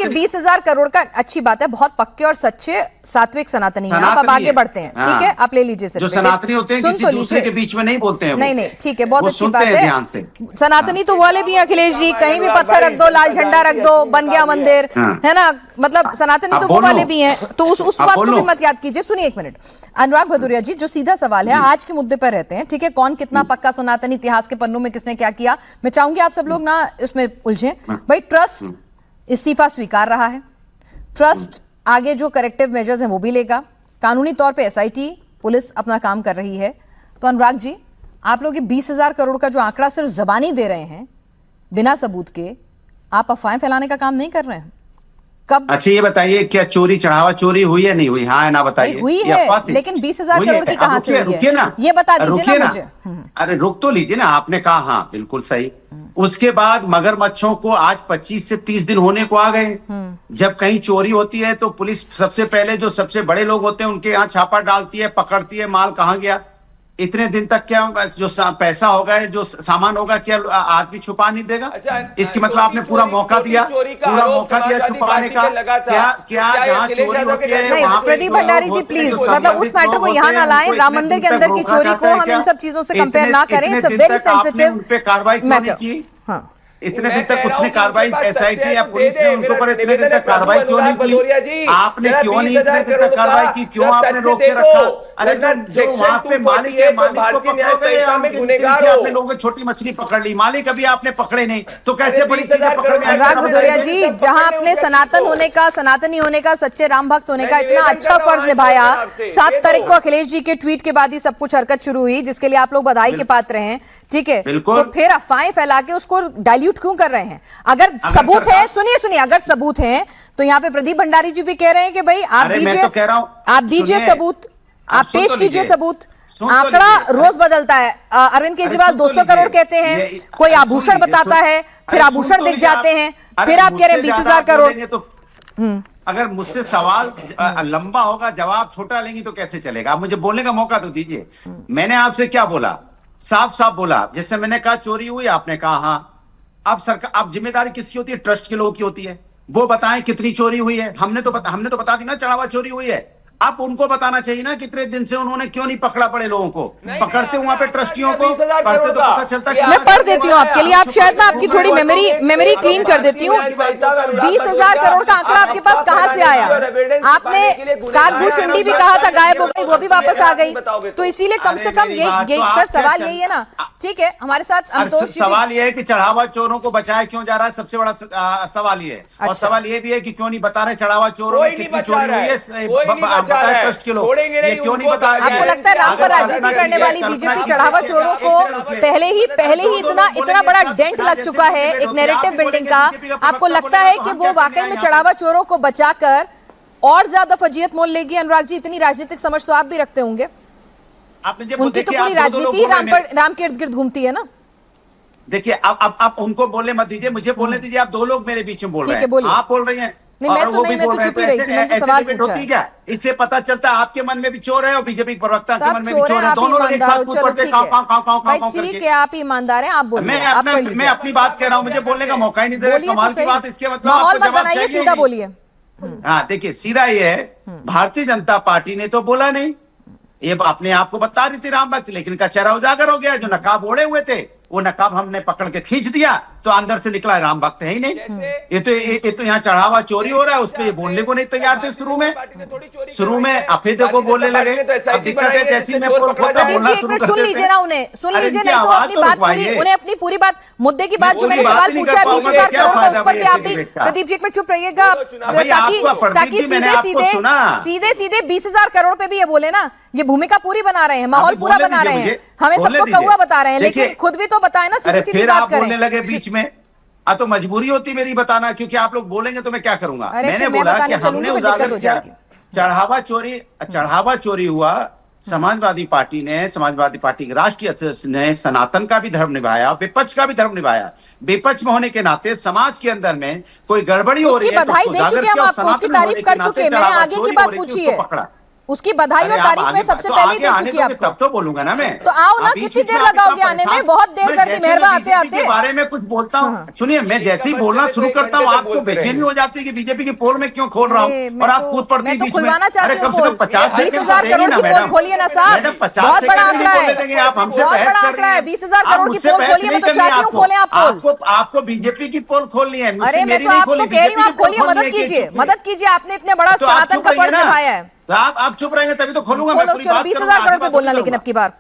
देखिए 20,000 करोड़ का अच्छी बात है, बहुत पक्के और सच्चे सात्विक सनातनी हैं आप। अब आगे बढ़ते हैं, ठीक है, आप ले लीजिए। जो सनातनी होते हैं किसी दूसरे के बीच में नहीं बोलते हैं। नहीं नहीं, ठीक है, बहुत अच्छी बात है। ध्यान से सनातनी तो वाले भी हैं अखिलेश जी, कहीं भी पत्थर रख दो, लाल झंडा रख दो, बन गया मंदिर, है ना। मतलब सनातनी तो वो वाले भी हैं, तो उस बात को भी मत याद कीजिए। सुनिए एक मिनट, अनुराग भदौरिया जी, जो सीधा सवाल है, आज के मुद्दे पर रहते हैं, ठीक है। कौन कितना पक्का सनातनी, इतिहास के पन्नों में किसने क्या किया, मैं चाहूंगी आप सब लोग ना इसमें उलझे। भाई ट्रस्ट इस्तीफा स्वीकार रहा है, ट्रस्ट आगे जो करेक्टिव मेजर्स हैं वो भी लेगा, कानूनी तौर पे एसआईटी पुलिस अपना काम कर रही है। तो अनुराग जी, आप लोग ये 20,000 करोड़ का जो आंकड़ा सिर्फ जबानी दे रहे हैं बिना सबूत के, आप अफवाहें फैलाने का काम नहीं कर रहे हैं। कब? अच्छा ये बताइए, क्या चोरी चढ़ावा चोरी हुई है नहीं हुई? हाँ ना बताइए। हुई है, लेकिन 20,000 करोड़ की कहां से हुई है? रुकिए ना, ये बता दीजिए ना मुझे। अरे रुक तो लीजिए ना, आपने कहा हाँ बिल्कुल सही। उसके बाद मगरमच्छों को आज 25 से 30 दिन होने को आ गए। जब कहीं चोरी होती है तो पुलिस सबसे पहले जो सबसे बड़े लोग होते हैं उनके यहाँ छापा डालती है, पकड़ती है, माल कहाँ गया। इतने दिन तक क्या जो पैसा होगा, जो सामान होगा, क्या आदमी छुपा नहीं देगा? इसकी मतलब आपने पूरा मौका दिया छुपाने का। क्या जहाँ चोरी होती है वहाँ पे? प्रदीप भंडारी जी प्लीज, मतलब उस मैटर को यहाँ ना लाएं। राम मंदिर के अंदर की चोरी को हम इन सब चीजों से कंपेयर ना करें। इट्स अ वेरी सेंसिटिव कार्रवाई मैटर। हाँ, इतने दिन तक कुछ ने कार्रवाई, एसआईटी या पुलिस ने उनको पर इतने दिन तक कार्रवाई क्यों नहीं की? आपने क्यों नहीं इतने दिन तक कार्रवाई की? क्यों आपने रोक के रखा? अरे जो वहां पे मालिक है, मालिक को पकड़ोगे? आपने लोगों को छोटी मछली पकड़ ली, मालिक अभी आपने पकड़े नहीं, तो कैसे बड़ी चीजें पकड़ में? अनुराग भदौरिया जी, जहां आपने सनातन होने का, सनातनी होने का, सच्चे राम भक्त होने का इतना अच्छा फर्ज निभाया, 7 तारीख को अखिलेश जी के ट्वीट के बाद ही सब कुछ हरकत शुरू हुई, जिसके लिए आप लोग बधाई के पात्र हैं, ठीक है। तो फिर अफवाहें फैला के उसको डाइल्यूट क्यों कर रहे हैं? अगर सबूत है, सुनिए, अगर सबूत है तो यहाँ पे प्रदीप भंडारी जी भी कह रहे हैं कि भाई आप दीजिए, आप दीजिए सबूत, आप पेश कीजिए सबूत। आंकड़ा रोज बदलता है। अरविंद केजरीवाल 200 करोड़ कहते हैं, कोई आभूषण बताता है, फिर आभूषण दिख जाते हैं, फिर आप कह रहे हैं 20,000 करोड़। अगर मुझसे सवाल लंबा होगा, जवाब छोटा लेंगी तो कैसे चलेगा? आप मुझे बोलने का मौका तो दीजिए। मैंने आपसे क्या बोला? साफ साफ बोला। जैसे मैंने कहा चोरी हुई, आपने कहा हाँ। अब सरकार, अब जिम्मेदारी किसकी होती है? ट्रस्ट के लोगों की होती है। वो बताएं कितनी चोरी हुई है। हमने तो बता दी ना चढ़ावा चोरी हुई है। अब उनको बताना चाहिए ना कितने दिन से उन्होंने क्यों नहीं पकड़ा पड़े लोगों को। पकड़ते वहां पे ट्रस्टियों को, पढ़ते तो पता चलता। मैं पढ़ देती हूँ आपके लिए, आप शायद ना आपकी थोड़ी मेमोरी क्लीन कर देती हूँ। 20,000 करोड़ का आंकड़ा आपके पास कहाँ से आया? आपने काकभूषणी भी कहा था गायब हो गई, वो भी वापस आ गई। तो इसीलिए कम से कम यही सर सवाल यही है ना, ठीक है। हमारे साथ सवाल ये है कि चढ़ावा चोरों को बचाया क्यों जा रहा है, सबसे बड़ा सवाल ये है। और सवाल ये भी है कि क्यों नहीं बता रहे चढ़ावा चोरों में कितनी चोरी हुई है। ट्रस्ट के लोग ये क्यों नहीं बताया? आपको लगता है राम पर राजनीति करने वाली बीजेपी चढ़ावा चोरों को पहले ही इतना बड़ा डेंट लग चुका है एक नैरेटिव बिल्डिंग का? आपको लगता है कि वो वाकई में चढ़ावा चोरों को बचाकर और ज्यादा फजीयत मोल लेगी? अनुराग जी, इतनी राजनीतिक समझ तो आप भी रखते होंगे। उनकी तो पूरी राजनीति राम के इर्द गिर्द घूमती है ना। देखिए, अब उनको बोलने मत दीजिए, मुझे बोलने दीजिए। आप दो लोग मेरे बीच में बोल रहे हैं, आप बोल रही हैं। नहीं, मैं तो चुप ही रही थी, मैंने तो सवाल पूछा है। क्या इससे पता चलता है आपके मन में भी चोर है और बीजेपी प्रवक्ता के मन में भी चोर है? दोनों लोग एक साथ कूद पड़ते हैं। ठीक है, आप ईमानदार हैं, आप बोलिए। मैं अपनी बात कह रहा हूँ, मुझे बोलने का मौका ही नहीं दे रहा। कमाल की बात। इसके मतलब माहौल मत बनाइए, सीधा बोलिए। हाँ देखिए, सीधा ये है, भारतीय जनता पार्टी ने तो बोला नहीं, ये अपने आप को बता रही थी राम भक्त, लेकिन का चेहरा उजागर हो गया। जो नकाब ओढ़े हुए थे वो नकाब हमने पकड़ के खींच दिया तो अंदर से निकला राम भक्त है ही नहीं। ये तो यहाँ चढ़ावा चोरी हो रहा है, उसपे ये बोलने को नहीं तैयार थे। शुरू में अफेदे को बोलने लगे। अब दिक्कत है जैसी मैं सुन लीजिए ना, सुन लीजिए, नहीं तो अपनी बात पूरी, उन्हें अपनी पूरी बात, मुद्दे की बात जो मैंने सवाल पूछा है 20,000 करोड़ का, उस पर भी आप भी प्रदीप जी एक मिनट चुप रहिएगा, ताकि सीधे 20,000 करोड़ पे भी ये बोले ना। ये भूमिका पूरी बना रहे हैं, माहौल पूरा बना रहे हैं, हमें सबको कौवा बता रहे हैं, लेकिन खुद भी तो बताए ना, सीधी बात करें। बोलने लगे बीच में, तो मजबूरी होती मेरी बताना, क्योंकि आप लोग बोलेंगे तो मैं क्या करूंगा। मैंने बोला कि हमने उजागर किया चढ़ावा चोरी हुआ। समाजवादी पार्टी के राष्ट्रीय अध्यक्ष ने सनातन का भी धर्म निभाया, विपक्ष का भी धर्म निभाया। विपक्ष में होने के नाते समाज के अंदर में कोई गड़बड़ी हो रही है, बधाई दे चुके हम आपको, उसकी तारीफ कर चुके हैं। मैंने आगे की बात पूछी है। उसकी बधाई और तारीफ में सबसे पहले दे चुकी है आपको। तब तो बोलूंगा ना मैं। तो आओ ना, कितनी देर लगाओगे आने में? बहुत देर कर दी मेहरबा आते आते। बारे में कुछ बोलता हूँ, सुनिए, मैं जैसे ही बोलना शुरू करता हूँ आपको बेचैनी हो जाती है कि बीजेपी की पोल में क्यों खोल रहा हूँ, और आप कूद पड़ती है बीच में। अरे कम से कम 20,000 करोड़ की पोल खोलिए ना साहब, बहुत बड़ा आंकड़ा है, आप हमसे बहुत बड़ा आंकड़ा है। 20,000 करोड़ की पोल खोलिए, मैं तो चाहती हूँ खोले आप पोल। आपको बीजेपी की पोल खोलनी है, अरे मैं तो आपको कह रही हूँ आप खोलिए, मदद कीजिए, मदद कीजिए, आपने इतने बड़ा सनातन का फर्ज निभाया है। तो आप चुप रहेंगे तभी तो खोलूंगा मैं पूरी बात। 20,000 करोड़ पे बोलना, लेकिन अब की बार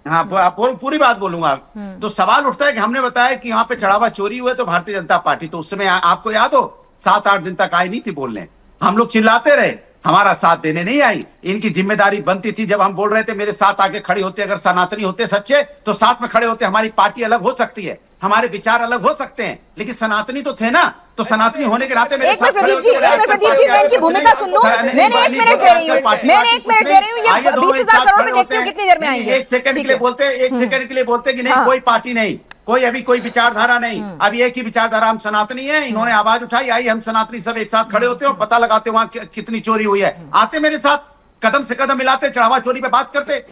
हाँ आप पूरी बात बोलूंगा। तो सवाल उठता है कि हमने बताया कि यहाँ पे चढ़ावा चोरी हुए तो भारतीय जनता पार्टी तो उस समय आपको याद हो 7-8 दिन तक आई नहीं थी बोलने, हम लोग चिल्लाते रहे, हमारा साथ देने नहीं आई। इनकी जिम्मेदारी बनती थी, जब हम बोल रहे थे मेरे साथ आके खड़े होते, अगर सनातनी होते सच्चे तो साथ में खड़े होते। हमारी पार्टी अलग हो सकती है, हमारे विचार अलग हो सकते हैं, लेकिन सनातनी तो थे ना, तो सनातनी होने के नाते मेरे साथ प्रदीप जी, मैं इनकी भूमिका सुन लूं। मैंने 1 मिनट दे रही हूँ, ये 20,000 करोड़ में देखती हूँ कितनी देर में आएंगे। 1 सेकंड के लिए बोलते हैं, 1 सेकंड के लिए बोलते हैं कि नहीं कोई पार्टी नहीं, कोई अभी कोई विचारधारा नहीं, अभी एक ही विचारधारा, हम सनातनी है। इन्होंने आवाज उठाई, आई हम सनातनी सब एक साथ खड़े होते हैं और पता लगाते वहां कितनी चोरी हुई है, आते मेरे साथ कदम से कदम मिलाते, चढ़ावा चोरी पे बात करते।